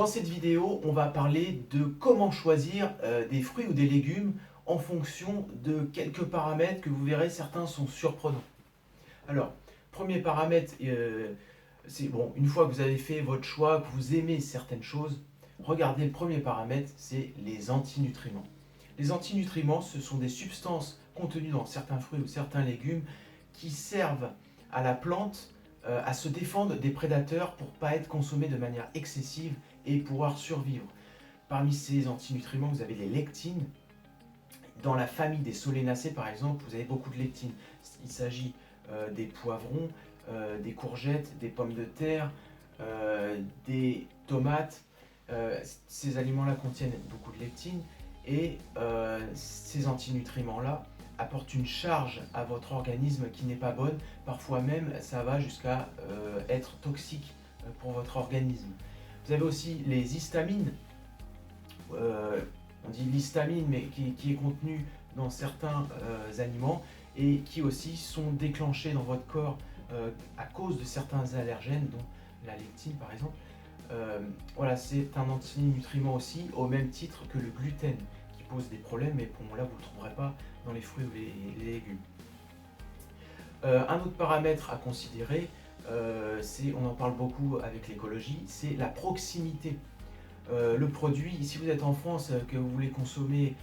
Dans cette vidéo, on va parler de comment choisir des fruits ou des légumes en fonction de quelques paramètres que vous verrez, certains sont surprenants. Alors, premier paramètre, c'est bon, une fois que vous avez fait votre choix, que vous aimez certaines choses, regardez le premier paramètre, c'est les antinutriments. Les antinutriments, ce sont des substances contenues dans certains fruits ou certains légumes qui servent à la plante à se défendre des prédateurs pour ne pas être consommés de manière excessive et pouvoir survivre. Parmi ces antinutriments, vous avez les lectines. Dans la famille des solanacées, par exemple, vous avez beaucoup de lectines. Il s'agit des poivrons, des courgettes, des pommes de terre, des tomates. Ces aliments-là contiennent beaucoup de lectines et ces antinutriments-là apportent une charge à votre organisme qui n'est pas bonne. Parfois même, ça va jusqu'à être toxique pour votre organisme. Vous avez aussi les histamines. On dit l'histamine, mais qui est contenu dans certains aliments et qui aussi sont déclenchés dans votre corps à cause de certains allergènes, dont la lectine par exemple. Voilà, c'est un antinutriment aussi, au même titre que le gluten, qui pose des problèmes, mais bon, là vous ne le trouverez pas dans les fruits ou les légumes. Un autre paramètre à considérer, on en parle beaucoup avec l'écologie, c'est la proximité. Le produit, si vous êtes en France, que vous voulez consommer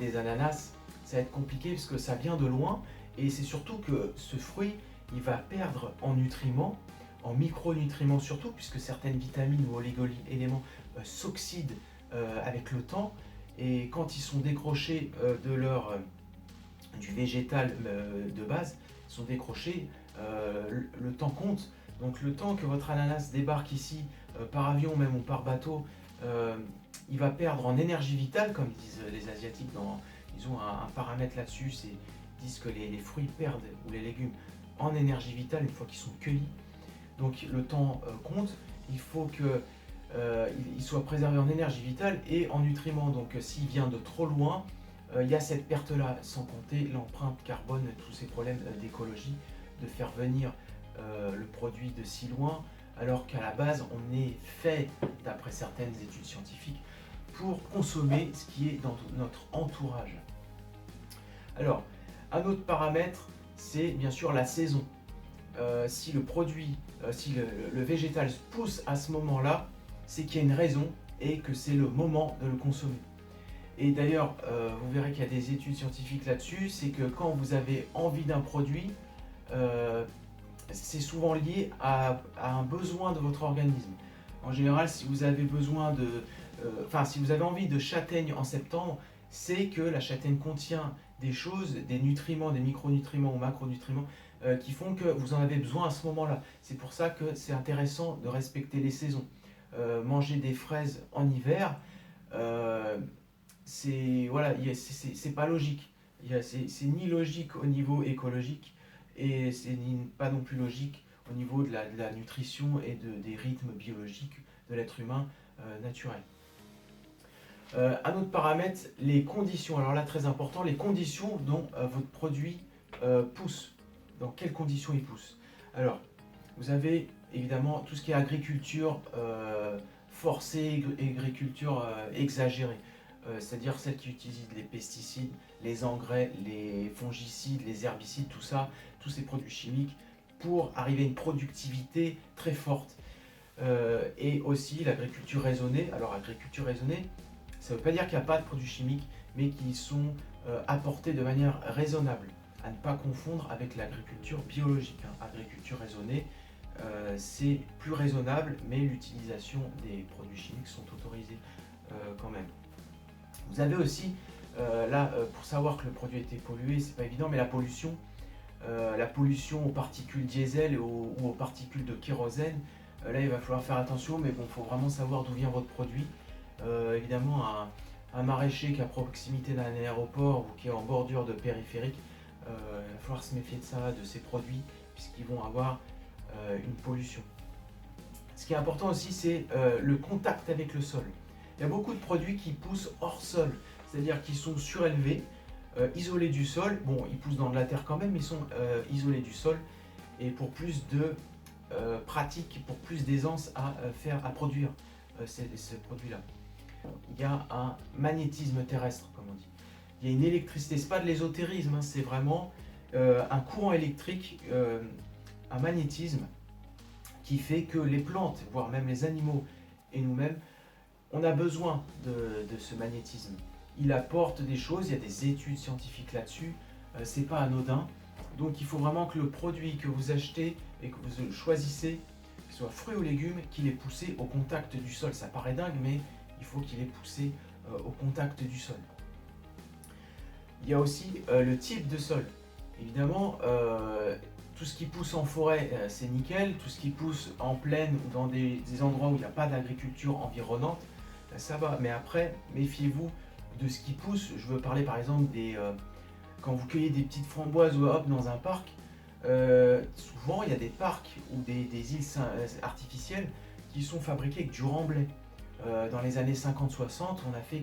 des ananas, ça va être compliqué parce que ça vient de loin et c'est surtout que ce fruit, il va perdre en nutriments, en micronutriments surtout, puisque certaines vitamines ou oligo-éléments s'oxydent avec le temps et quand ils sont décrochés du végétal de base, ils sont décrochés, le temps compte. Donc le temps que votre ananas débarque ici par avion même ou par bateau, il va perdre en énergie vitale, comme disent les Asiatiques, ils ont un paramètre là-dessus, ils disent que les fruits perdent, ou les légumes, en énergie vitale une fois qu'ils sont cueillis. Donc le temps compte, il faut qu'il soit préservé en énergie vitale et en nutriments. Donc s'il vient de trop loin, il y a cette perte-là, sans compter l'empreinte carbone, tous ces problèmes d'écologie, de faire venir le produit de si loin, alors qu'à la base on est fait, d'après certaines études scientifiques, pour consommer ce qui est dans notre entourage. Alors, un autre paramètre, c'est bien sûr la saison. Si le produit, si le végétal pousse à ce moment-là, c'est qu'il y a une raison et que c'est le moment de le consommer. Et d'ailleurs, vous verrez qu'il y a des études scientifiques là-dessus, c'est que quand vous avez envie d'un produit, c'est souvent lié à un besoin de votre organisme. En général, si vous avez si vous avez envie de châtaigne en septembre, c'est que la châtaigne contient des choses, des nutriments, des micronutriments ou macronutriments qui font que vous en avez besoin à ce moment-là. C'est pour ça que c'est intéressant de respecter les saisons. Manger des fraises en hiver, c'est pas logique. C'est ni logique au niveau écologique et c'est pas non plus logique au niveau de la nutrition et des rythmes biologiques de l'être humain naturel. Un autre paramètre, les conditions. Alors là, très important, les conditions dont votre produit pousse. Dans quelles conditions il pousse. Alors, vous avez évidemment tout ce qui est agriculture forcée, agriculture exagérée. C'est-à-dire celle qui utilise les pesticides, les engrais, les fongicides, les herbicides, tout ça, tous ces produits chimiques, pour arriver à une productivité très forte. Et aussi l'agriculture raisonnée. Alors agriculture raisonnée, ça ne veut pas dire qu'il n'y a pas de produits chimiques, mais qui sont apportés de manière raisonnable, à ne pas confondre avec l'agriculture biologique. Agriculture raisonnée, c'est plus raisonnable, mais l'utilisation des produits chimiques sont autorisés quand même. Vous avez aussi, pour savoir que le produit a été pollué, c'est pas évident, mais la pollution aux particules diesel ou aux particules de kérosène, là il va falloir faire attention, mais bon, il faut vraiment savoir d'où vient votre produit. Évidemment, un maraîcher qui est à proximité d'un aéroport ou qui est en bordure de périphérique, il va falloir se méfier de ça, de ces produits, puisqu'ils vont avoir une pollution. Ce qui est important aussi, c'est le contact avec le sol. Il y a beaucoup de produits qui poussent hors sol, c'est-à-dire qu'ils sont surélevés, isolés du sol. Bon, ils poussent dans de la terre quand même, mais ils sont isolés du sol. Et pour plus de pratique, pour plus d'aisance à produire. ce produit-là. Il y a un magnétisme terrestre, comme on dit. Il y a une électricité, c'est pas de l'ésotérisme, hein, c'est vraiment un courant électrique, un magnétisme qui fait que les plantes, voire même les animaux et nous-mêmes, on a besoin de ce magnétisme. Il apporte des choses, il y a des études scientifiques là-dessus, c'est pas anodin. Donc il faut vraiment que le produit que vous achetez et que vous choisissez, que ce soit fruits ou légumes, qu'il est poussé au contact du sol. Ça paraît dingue, mais il faut qu'il est poussé au contact du sol. Il y a aussi le type de sol. Évidemment, tout ce qui pousse en forêt, c'est nickel. Tout ce qui pousse en plaine ou dans des endroits où il n'y a pas d'agriculture environnante, ça va. Mais après, méfiez-vous de ce qui pousse. Je veux parler par exemple quand vous cueillez des petites framboises ou hop dans un parc, souvent il y a des parcs ou des îles artificielles qui sont fabriquées avec du remblai. Dans les années 50-60, on a fait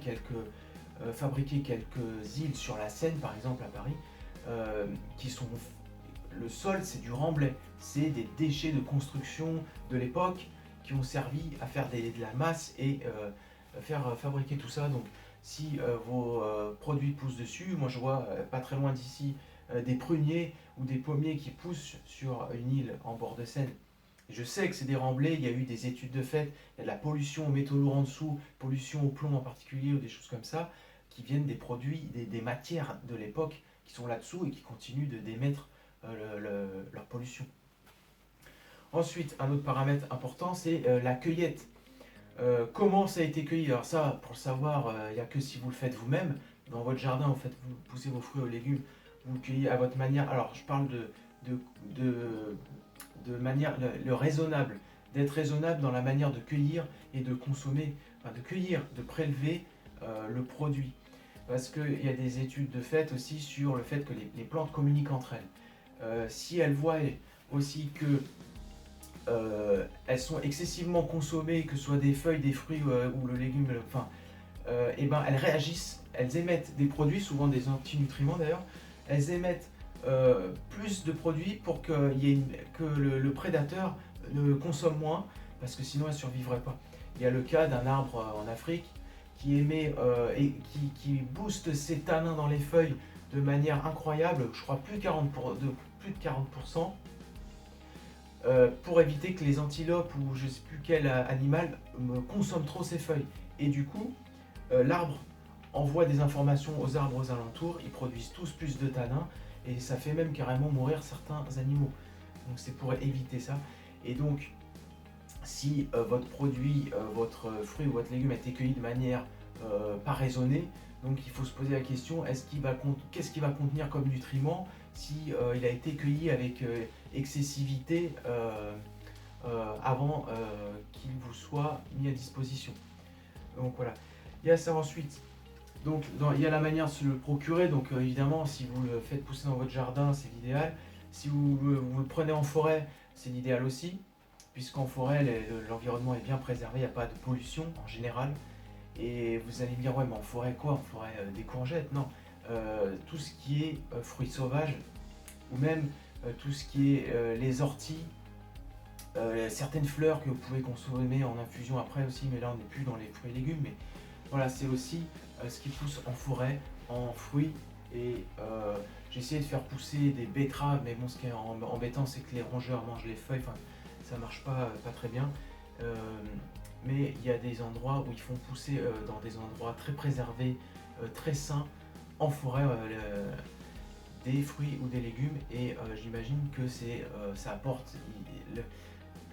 fabriqué quelques îles sur la Seine, par exemple à Paris, qui sont le sol, c'est du remblai, c'est des déchets de construction de l'époque qui ont servi à faire de la masse et faire fabriquer tout ça. Donc si vos produits poussent dessus, moi je vois pas très loin d'ici des pruniers ou des pommiers qui poussent sur une île en bord de Seine. Je sais que c'est des remblais, il y a eu des études de fait, il y a de la pollution aux métaux lourds en dessous, pollution au plomb en particulier ou des choses comme ça, qui viennent des produits, des matières de l'époque qui sont là-dessous et qui continuent d'émettre leur pollution. Ensuite, un autre paramètre important, c'est la cueillette. Comment ça a été cueilli? Alors ça, pour le savoir, il n'y a que si vous le faites vous-même. Dans votre jardin, vous poussez vos fruits ou légumes, vous le cueillez à votre manière. Alors je parle de manière le raisonnable, d'être raisonnable dans la manière de cueillir et de consommer, enfin de cueillir, de prélever le produit. Parce qu'il y a des études de fait aussi sur le fait que les plantes communiquent entre elles. Si elles voient aussi que elles sont excessivement consommées, que ce soit des feuilles, des fruits ou le légume, et ben elles réagissent, elles émettent des produits, souvent des antinutriments d'ailleurs, elles émettent plus de produits pour que le prédateur ne consomme moins, parce que sinon elle ne survivrait pas. Il y a le cas d'un arbre en Afrique qui émet et qui booste ses tanins dans les feuilles de manière incroyable, je crois plus de 40%, pour éviter que les antilopes ou je ne sais plus quel animal consomment trop ces feuilles. Et du coup, l'arbre envoie des informations aux arbres aux alentours, ils produisent tous plus de tanins, et ça fait même carrément mourir certains animaux. Donc c'est pour éviter ça. Et donc, si votre produit, votre fruit ou votre légume a été cueilli de manière pas raisonnée, donc il faut se poser la question, qu'est-ce qu'il va contenir comme nutriments si il a été cueilli avec excessivité avant qu'il vous soit mis à disposition. Donc voilà. Il y a ça ensuite. Donc il y a la manière de se le procurer. Donc évidemment, si vous le faites pousser dans votre jardin, c'est l'idéal. Si vous le prenez en forêt, c'est l'idéal aussi, puisqu'en forêt, l'environnement est bien préservé, il n'y a pas de pollution en général. Et vous allez me dire, ouais, mais en forêt quoi? En forêt des courgettes? Non. Tout ce qui est fruits sauvages, ou même tout ce qui est les orties, certaines fleurs que vous pouvez consommer en infusion après aussi, mais là on n'est plus dans les fruits et légumes. Mais voilà, c'est aussi ce qui pousse en forêt, en fruits. Et j'ai essayé de faire pousser des betteraves, mais bon, ce qui est embêtant, c'est que les rongeurs mangent les feuilles, enfin, ça marche pas très bien. Mais il y a des endroits où ils font pousser dans des endroits très préservés, très sains, en forêt, des fruits ou des légumes. Et j'imagine que ça apporte.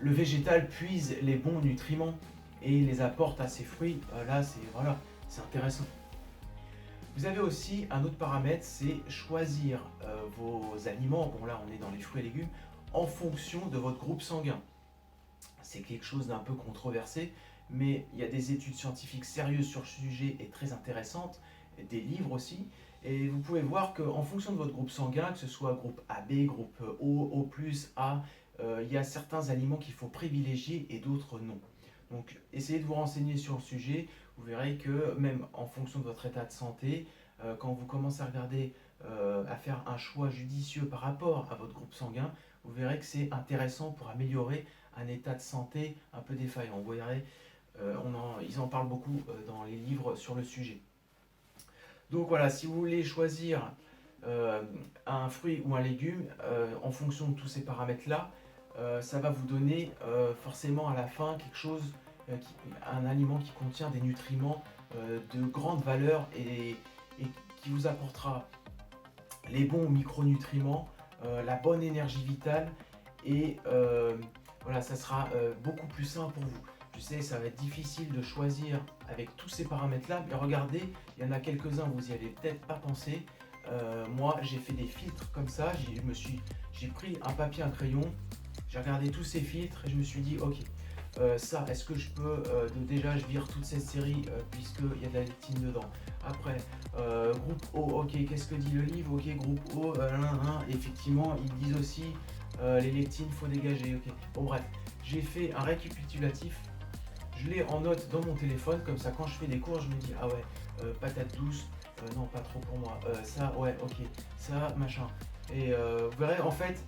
Le végétal puise les bons nutriments et les apporte à ses fruits. Là, c'est intéressant. Vous avez aussi un autre paramètre, c'est choisir vos aliments. Bon, là, on est dans les fruits et légumes en fonction de votre groupe sanguin. C'est quelque chose d'un peu controversé, mais il y a des études scientifiques sérieuses sur le sujet et très intéressantes, des livres aussi. Et vous pouvez voir qu'en fonction de votre groupe sanguin, que ce soit groupe AB, groupe O, O+, A, il y a certains aliments qu'il faut privilégier et d'autres non. Donc essayez de vous renseigner sur le sujet, vous verrez que même en fonction de votre état de santé, quand vous commencez à regarder, à faire un choix judicieux par rapport à votre groupe sanguin, vous verrez que c'est intéressant pour améliorer un état de santé un peu défaillant. Vous verrez, Ils en parlent beaucoup dans les livres sur le sujet. Donc voilà, si vous voulez choisir un fruit ou un légume, en fonction de tous ces paramètres-là, ça va vous donner forcément à la fin quelque chose, un aliment qui contient des nutriments de grande valeur et qui vous apportera les bons micronutriments, la bonne énergie vitale et voilà, ça sera beaucoup plus sain pour vous. Je sais, ça va être difficile de choisir avec tous ces paramètres-là, mais regardez, il y en a quelques-uns, vous y avez peut-être pas pensé. Moi, j'ai fait des filtres comme ça, j'ai pris un papier, un crayon, j'ai regardé tous ces filtres et je me suis dit, ok, ça, est-ce que je peux, déjà, je vire toute cette série puisqu'il y a de la lectine dedans. Après, groupe O, ok, qu'est-ce que dit le livre? Ok, groupe O, effectivement, ils disent aussi les lectines, faut dégager. Ok, bon, bref, j'ai fait un récapitulatif. Je l'ai en note dans mon téléphone, comme ça quand je fais des cours, je me dis ah ouais, patate douce, non pas trop pour moi, ça ouais ok, ça machin. Et vous verrez en fait,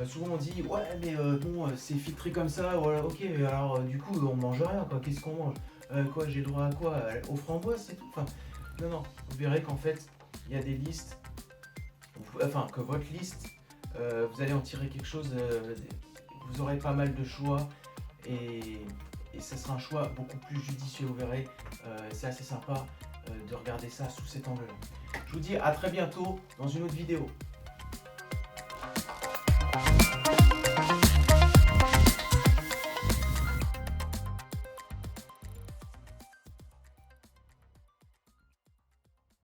souvent on dit ouais mais bon c'est filtré comme ça, voilà ok, mais alors du coup on mange rien quoi, qu'est-ce qu'on mange? Quoi j'ai droit à quoi? Aux framboises c'est tout. Enfin non, vous verrez qu'en fait il y a des listes, enfin que votre liste, vous allez en tirer quelque chose, vous aurez pas mal de choix et ce sera un choix beaucoup plus judicieux, vous verrez. C'est assez sympa de regarder ça sous cet angle-là. Je vous dis à très bientôt dans une autre vidéo.